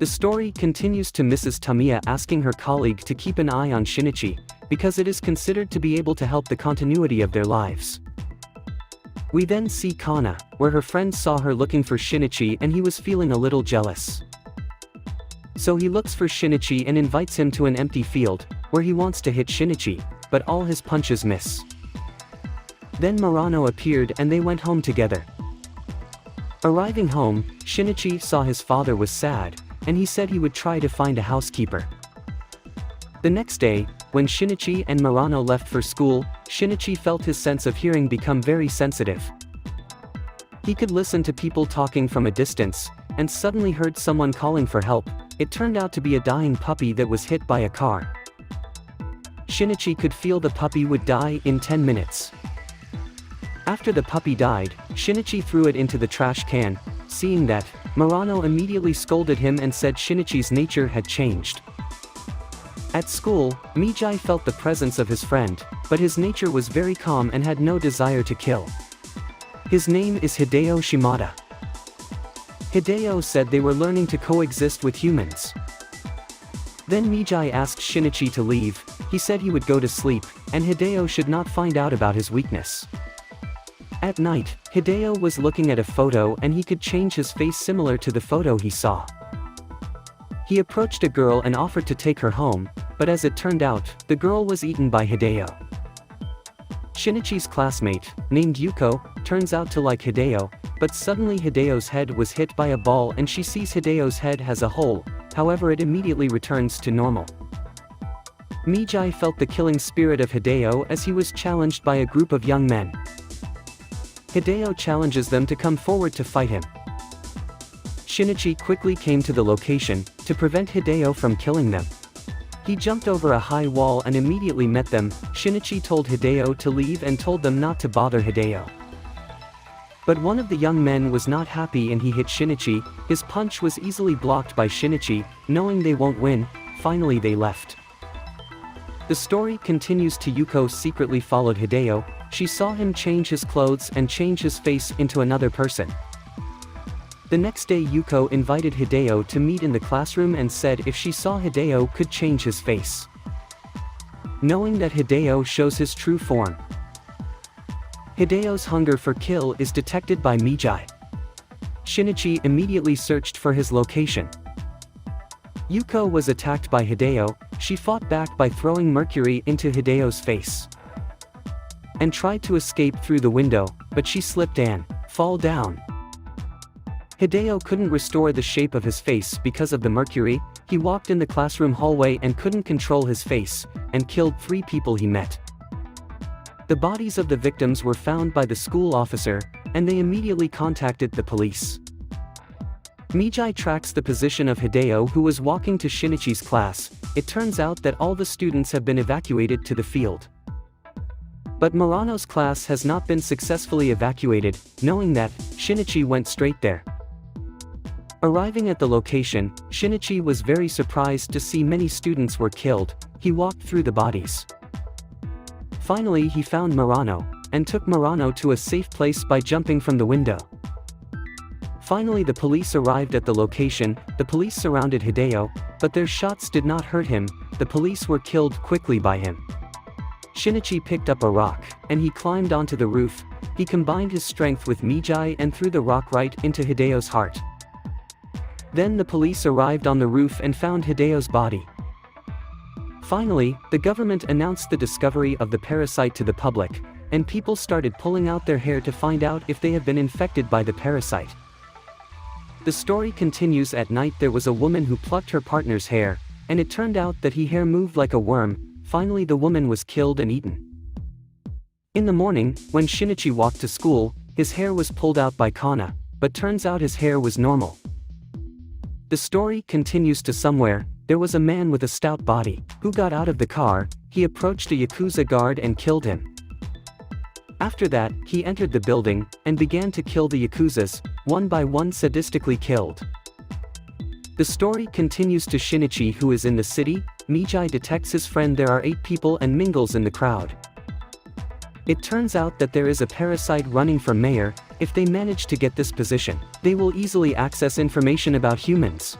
The story continues to Mrs. Tamiya asking her colleague to keep an eye on Shinichi, because it is considered to be able to help the continuity of their lives. We then see Kana, where her friend saw her looking for Shinichi and he was feeling a little jealous. So he looks for Shinichi and invites him to an empty field, where he wants to hit Shinichi, but all his punches miss. Then Murano appeared and they went home together. Arriving home, Shinichi saw his father was sad, and he said he would try to find a housekeeper. The next day, when Shinichi and Murano left for school, Shinichi felt his sense of hearing become very sensitive. He could listen to people talking from a distance, and suddenly heard someone calling for help. It turned out to be a dying puppy that was hit by a car. Shinichi could feel the puppy would die in 10 minutes. After the puppy died, Shinichi threw it into the trash can. Seeing that, Murano immediately scolded him and said Shinichi's nature had changed. At school, Mijai felt the presence of his friend, but his nature was very calm and had no desire to kill. His name is Hideo Shimada. Hideo said they were learning to coexist with humans. Then Mijai asked Shinichi to leave. He said he would go to sleep, and Hideo should not find out about his weakness. At night, Hideo was looking at a photo and he could change his face similar to the photo he saw. He approached a girl and offered to take her home, but as it turned out, the girl was eaten by Hideo. Shinichi's classmate, named Yuko, turns out to like Hideo, but suddenly Hideo's head was hit by a ball and she sees Hideo's head has a hole, however it immediately returns to normal. Mijai felt the killing spirit of Hideo as he was challenged by a group of young men. Hideo challenges them to come forward to fight him. Shinichi quickly came to the location, to prevent Hideo from killing them. He jumped over a high wall and immediately met them. Shinichi told Hideo to leave and told them not to bother Hideo. But one of the young men was not happy and he hit Shinichi. His punch was easily blocked by Shinichi. Knowing they won't win, finally they left. The story continues to Yuko secretly followed Hideo. She saw him change his clothes and change his face into another person. The next day Yuko invited Hideo to meet in the classroom and said if she saw Hideo could change his face. Knowing that Hideo shows his true form. Hideo's hunger for kill is detected by Mijai. Shinichi immediately searched for his location. Yuko was attacked by Hideo. She fought back by throwing mercury into Hideo's face. And tried to escape through the window, but she slipped and fall down. Hideo couldn't restore the shape of his face because of the mercury. He walked in the classroom hallway and couldn't control his face, and killed 3 people he met. The bodies of the victims were found by the school officer, and they immediately contacted the police. Mijai tracks the position of Hideo who was walking to Shinichi's class. It turns out that all the students have been evacuated to the field. But Murano's class has not been successfully evacuated. Knowing that, Shinichi went straight there. Arriving at the location, Shinichi was very surprised to see many students were killed. He walked through the bodies. Finally he found Murano, and took Murano to a safe place by jumping from the window. Finally the police arrived at the location. The police surrounded Hideo, but their shots did not hurt him. The police were killed quickly by him. Shinichi picked up a rock, and he climbed onto the roof. He combined his strength with Mijai and threw the rock right into Hideo's heart. Then the police arrived on the roof and found Hideo's body. Finally, the government announced the discovery of the parasite to the public, and people started pulling out their hair to find out if they have been infected by the parasite. The story continues. At night there was a woman who plucked her partner's hair, and it turned out that his hair moved like a worm. Finally the woman was killed and eaten. In the morning, when Shinichi walked to school, his hair was pulled out by Kana, but turns out his hair was normal. The story continues to somewhere. There was a man with a stout body, who got out of the car. He approached a Yakuza guard and killed him. After that, he entered the building, and began to kill the Yakuzas, one by one sadistically killed. The story continues to Shinichi who is in the city. Mijai detects his friend there are 8 people and mingles in the crowd. It turns out that there is a parasite running for mayor. If they manage to get this position, they will easily access information about humans.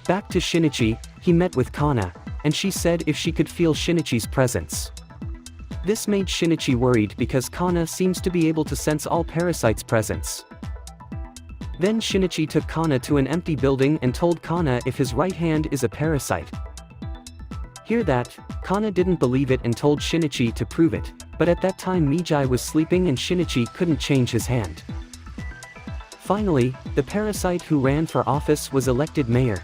Back to Shinichi, he met with Kana, and she said if she could feel Shinichi's presence. This made Shinichi worried because Kana seems to be able to sense all parasites' presence. Then Shinichi took Kana to an empty building and told Kana if his right hand is a parasite. Hear that, Kana didn't believe it and told Shinichi to prove it, but at that time Mijai was sleeping and Shinichi couldn't change his hand. Finally, the parasite who ran for office was elected mayor.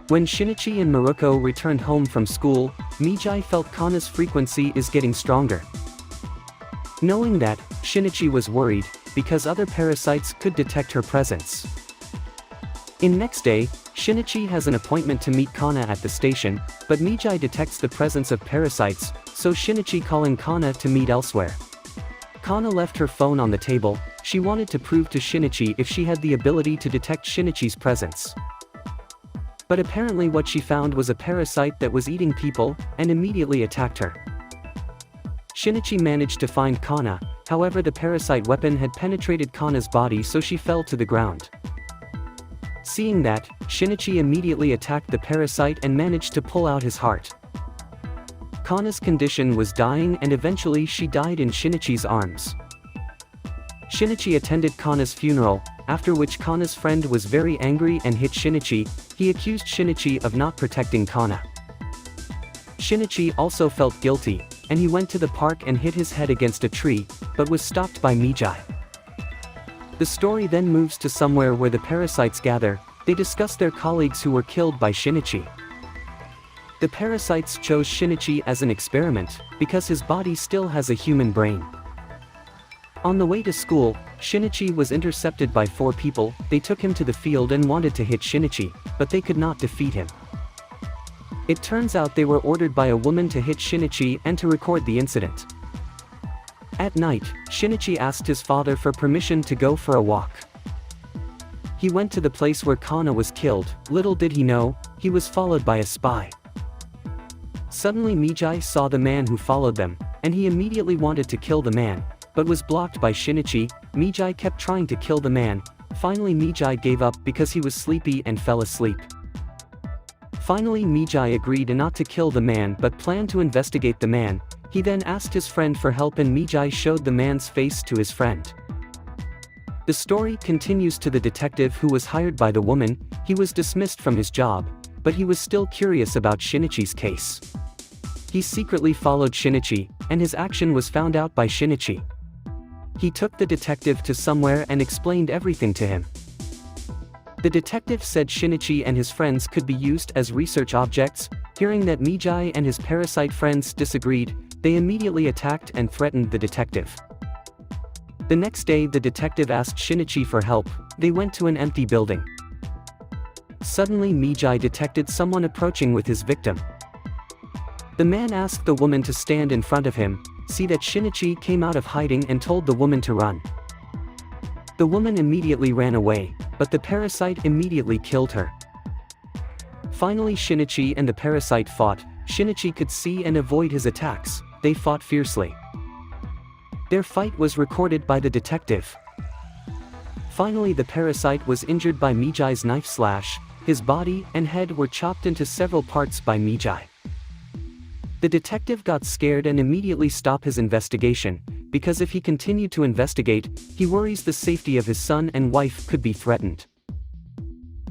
When Shinichi and Maruko returned home from school, Mijai felt Kana's frequency is getting stronger. Knowing that, Shinichi was worried, because other parasites could detect her presence. In next day, Shinichi has an appointment to meet Kana at the station, but Mijai detects the presence of parasites, so Shinichi calling Kana to meet elsewhere. Kana left her phone on the table. She wanted to prove to Shinichi if she had the ability to detect Shinichi's presence. But apparently what she found was a parasite that was eating people, and immediately attacked her. Shinichi managed to find Kana, however the parasite weapon had penetrated Kana's body so she fell to the ground. Seeing that, Shinichi immediately attacked the parasite and managed to pull out his heart. Kana's condition was dying and eventually she died in Shinichi's arms. Shinichi attended Kana's funeral, after which Kana's friend was very angry and hit Shinichi. He accused Shinichi of not protecting Kana. Shinichi also felt guilty, and he went to the park and hit his head against a tree, but was stopped by Mijai. The story then moves to somewhere where the parasites gather. They discuss their colleagues who were killed by Shinichi. The parasites chose Shinichi as an experiment, because his body still has a human brain. On the way to school, Shinichi was intercepted by 4 people. They took him to the field and wanted to hit Shinichi, but they could not defeat him. It turns out they were ordered by a woman to hit Shinichi and to record the incident. At night, Shinichi asked his father for permission to go for a walk. He went to the place where Kana was killed. Little did he know, he was followed by a spy. Suddenly Mijai saw the man who followed them, and he immediately wanted to kill the man, but was blocked by Shinichi. Mijai kept trying to kill the man. Finally Mijai gave up because he was sleepy and fell asleep. Finally Mijai agreed not to kill the man but planned to investigate the man. He then asked his friend for help and Mijai showed the man's face to his friend. The story continues to the detective who was hired by the woman. He was dismissed from his job, but he was still curious about Shinichi's case. He secretly followed Shinichi, and his action was found out by Shinichi. He took the detective to somewhere and explained everything to him. The detective said Shinichi and his friends could be used as research objects. Hearing that Mijai and his parasite friends disagreed, they immediately attacked and threatened the detective. The next day the detective asked Shinichi for help. They went to an empty building. Suddenly Mijai detected someone approaching with his victim. The man asked the woman to stand in front of him. See that Shinichi came out of hiding and told the woman to run. The woman immediately ran away, but the parasite immediately killed her. Finally Shinichi and the parasite fought. Shinichi could see and avoid his attacks. They fought fiercely. Their fight was recorded by the detective. Finally the parasite was injured by Mijai's knife slash. His body and head were chopped into several parts by Mijai. The detective got scared and immediately stopped his investigation, because if he continued to investigate, he worries the safety of his son and wife could be threatened.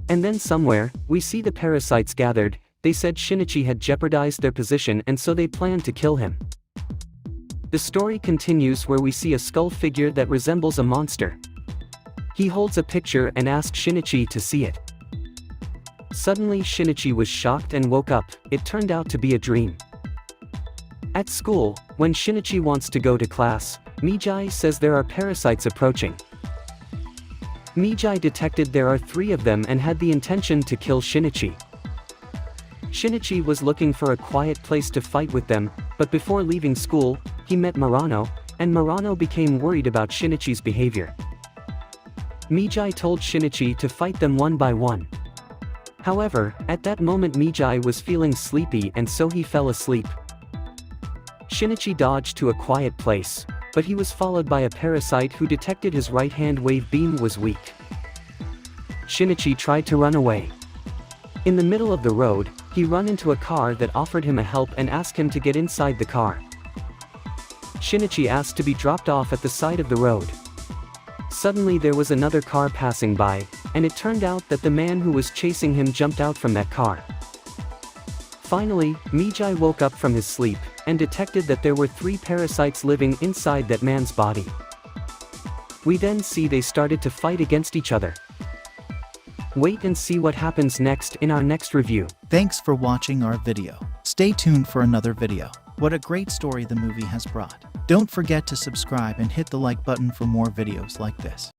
And then somewhere, we see the parasites gathered. They said Shinichi had jeopardized their position and so they planned to kill him. The story continues where we see a skull figure that resembles a monster. He holds a picture and asks Shinichi to see it. Suddenly Shinichi was shocked and woke up. It turned out to be a dream. At school, when Shinichi wants to go to class, Mijai says there are parasites approaching. Mijai detected there are 3 of them and had the intention to kill Shinichi. Shinichi was looking for a quiet place to fight with them, but before leaving school, he met Murano, and Murano became worried about Shinichi's behavior. Mijai told Shinichi to fight them one by one. However, at that moment Mijai was feeling sleepy and so he fell asleep. Shinichi dodged to a quiet place, but he was followed by a parasite who detected his right hand wave beam was weak. Shinichi tried to run away. In the middle of the road, he run into a car that offered him a help and asked him to get inside the car. Shinichi asked to be dropped off at the side of the road. Suddenly there was another car passing by, and it turned out that the man who was chasing him jumped out from that car. Finally, Mijai woke up from his sleep, and detected that there were 3 parasites living inside that man's body. We then see they started to fight against each other. Wait and see what happens next in our next review. Thanks for watching our video. Stay tuned for another video. What a great story the movie has brought. Don't forget to subscribe and hit the like button for more videos like this.